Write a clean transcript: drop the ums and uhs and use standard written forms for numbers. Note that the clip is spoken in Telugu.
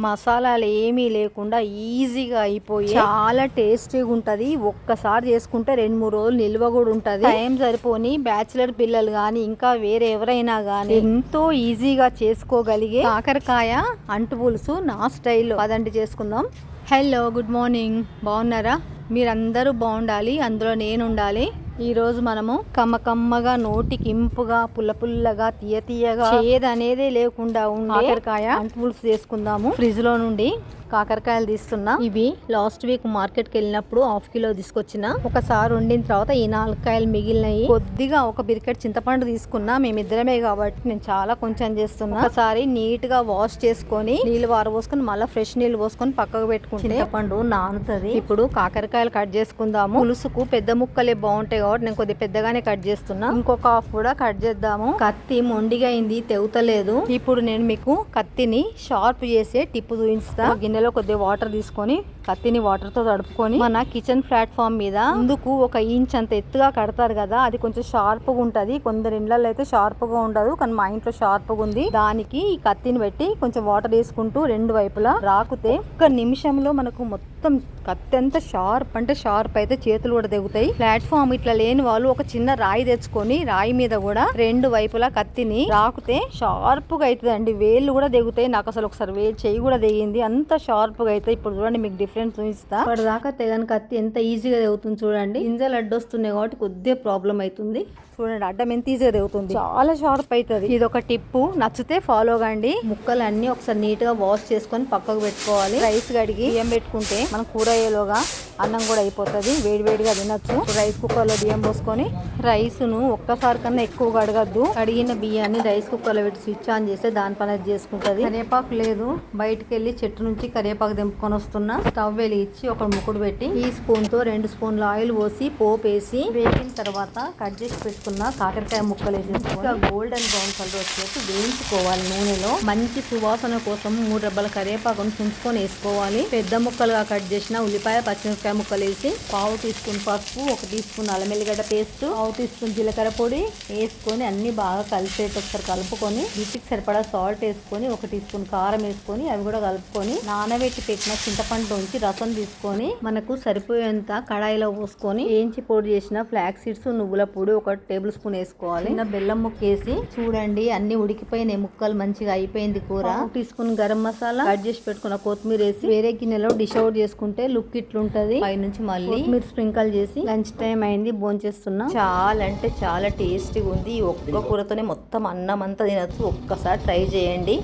మసాలాలు ఏమీ లేకుండా ఈజీగా అయిపోయి చాలా టేస్టీగా ఉంటుంది. ఒక్కసారి చేసుకుంటే 2-3 రోజులు నిల్వ కూడా ఉంటుంది. టైం సరిపోని బ్యాచిలర్ పిల్లలు కానీ ఇంకా వేరే ఎవరైనా కానీ ఎంతో ఈజీగా చేసుకోగలిగే కాకరకాయ అంటు పులుసు నా స్టైల్లో అదండి చేసుకుందాం. Hello, good morning. బాగున్నారా? మీరందరూ బాగుండాలి, అందులో నేను ఉండాలి. ఈరోజు మనము కమ్మకమ్మగా, నోటికి ఇంపుగా, పుల్లపుల్లగా, తీయగా, చేదనేదే లేకుండా ఉండే కాకరకాయ అంటు పులుసు చేసుకుందాము. ఫ్రిడ్జ్ లో నుండి కాకరకాయలు తీస్తున్నా. ఇవి లాస్ట్ వీక్ మార్కెట్ కి వెళ్ళినప్పుడు 1/2 కిలో తీసుకొచ్చిన. ఒకసారి వండిన తర్వాత ఈ 4 కాయలు మిగిలినవి. కొద్దిగా ఒక బిరికెట్ చింతపండు తీసుకున్నా, మేమిద్దరమే కాబట్టి నేను చాలా కొంచెం చేస్తున్నా. ఒకసారి నీట్ గా వాష్ చేసుకొని నీళ్ళు వారబోసుకొని మళ్ళీ ఫ్రెష్ నీళ్ళు పోసుకొని పక్కకు పెట్టుకుంటే చింతపండు నానుతుంది. ఇప్పుడు కాకరకాయలు కట్ చేసుకుందాము. పులుసుకు పెద్ద ముక్కలే బాగుంటాయి కాబట్టి నేను కొద్దిగా పెద్దగానే కట్ చేస్తున్నా. ఇంకొక హాఫ్ కూడా కట్ చేద్దాము. కత్తి మొండిగా అయింది, తెగుతలేదు. ఇప్పుడు నేను మీకు కత్తిని షార్ప్ చేసే టిప్పు చూపిస్తా. గిన్నెలో కొద్దిగా వాటర్ తీసుకొని కత్తిని వాటర్ తో తడుపుకొని మన కిచెన్ ప్లాట్ఫామ్ మీద ముందుకు 1 ఇంచ్ అంత ఎత్తుగా కడతారు కదా, అది కొంచెం షార్ప్ గా ఉంటది. కొందరు ఇళ్లలో అయితే షార్ప్ గా ఉండదు, కానీ మా ఇంట్లో షార్ప్ గా ఉంది. దానికి ఈ కత్తిని పెట్టి కొంచెం వాటర్ వేసుకుంటూ 2 వైపులా రాకుతే 1 నిమిషంలో మనకు మొత్తం కత్తి అంతా షార్ప్ అంటే షార్ప్ అయితే చేతులు కూడా తెగుతాయి. ప్లాట్ఫామ్ ఇట్లా లేని వాళ్ళు ఒక చిన్న రాయి తెచ్చుకొని రాయి మీద కూడా 2 వైపులా కత్తిని రాకుతే షార్ప్ గా అవుతుంది అండి. వేళ్ళు కూడా తెగుతాయి. నాకు అసలు ఒకసారి చెయ్యి కూడా తెగింది, అంత షార్ప్ గా అయితే. ఇప్పుడు చూడండి మీకు డిఫరెన్స్ చూపిస్తా. ఇప్పటిదాకా తెగని కత్తి ఎంత ఈజీగా తెగుతుంది చూడండి. గింజలు అడ్డొస్తున్నాయి కాబట్టి కొద్దిగా ప్రాబ్లం అవుతుంది. చూడండి అడ్డం ఎంత ఈజీగా తెగుతుంది, చాలా షార్ప్ అవుతుంది. ఇది ఒక టిప్పు, నచ్చితే ఫాలో కండి. ముక్కలన్నీ ఒకసారి నీట్ గా వాష్ చేసుకొని పక్కకు పెట్టుకోవాలి. రైస్ కడిగి బియ్యం పెట్టుకుంటే మనం కూర అయ్యేలోగా అన్నం కూడా అయిపోతుంది. వేడివేడిగా తినచ్చు. రైస్ కుక్కర్ లో బియ్యం పోసుకొని రైస్ ను ఒక్కసారి కన్నా ఎక్కువ కడగద్దు. కడిగిన బియ్యాన్ని రైస్ కుక్కర్ లో పెట్టి స్విచ్ ఆన్ చేస్తే దాని పని చేసుకుంటది. కరివేపాకు లేదు, బయటకు వెళ్ళి చెట్టు నుంచి కరివేపాకు దింపుకొని వస్తున్నా. స్టవ్ వెలిగించి ఒక ముకుడు పెట్టి ఈ స్పూన్ తో 2 స్పూన్ల ఆయిల్ పోసి పోపు వేసి వేగిన తర్వాత కట్ చేసి పెట్టుకున్న కాకరకాయ ముక్కలు వేసేసుకొని గోల్డెన్ బ్రౌన్ కలర్ వచ్చేసి వేయించుకోవాలి నూనెలో. మంచి సువాసన కోసం 3 రెబ్బల కరివేపాకును తుంచుకొని వేసుకోవాలి. పెద్ద ముక్కలుగా కట్ చేసిన ఉల్లిపాయ, పచ్చిమిరపకాయ ముక్కలు వేసి 1/2 టీ స్పూన్ పసుపు, 1 టీ స్పూన్ అల్లం ఎల్లిగడ్డ పేస్ట్, 1/2 టీ స్పూన్ జీలకర్ర పొడి వేసుకొని అన్ని బాగా కలిసేట ఒకసారి కలుపుకొని రుచికి సరిపడా సాల్ట్ వేసుకొని 1 టీ స్పూన్ కారం వేసుకొని అవి కూడా కలుపుకొని నానబెట్టి పెట్టిన చింతపండు నుంచి రసం తీసుకొని మనకు సరిపోయేంత కడాయిలో పోసుకొని వేయించి పొడి చేసిన ఫ్లాక్ సీడ్స్, నువ్వుల పొడి 1 టేబుల్ స్పూన్ వేసుకోవాలి. చిన్న బెల్లం ముక్క వేసి చూడండి అన్ని ఉడికిపోయినాయి, ముక్కలు మంచిగా అయిపోయింది కూర. 1 teaspoon garam masala, cut చేసి పెట్టుకున్న కొత్తిమీర వేసి వేరే గిన్నెలో డిష్ అవుట్ చేసుకుంటే లుక్ ఇట్లుంటది. పై నుంచి మళ్ళీ మీరు స్ప్రింకల్ చేసి లంచ్ టైం అయింది, భోంచేస్తున్నా. చాలా అంటే చాలా టేస్టీగా ఉంది. ఈ ఒక్క కూరతోనే మొత్తం అన్నం అంతా తినచ్చు. ఒక్కసారి ట్రై చేయండి.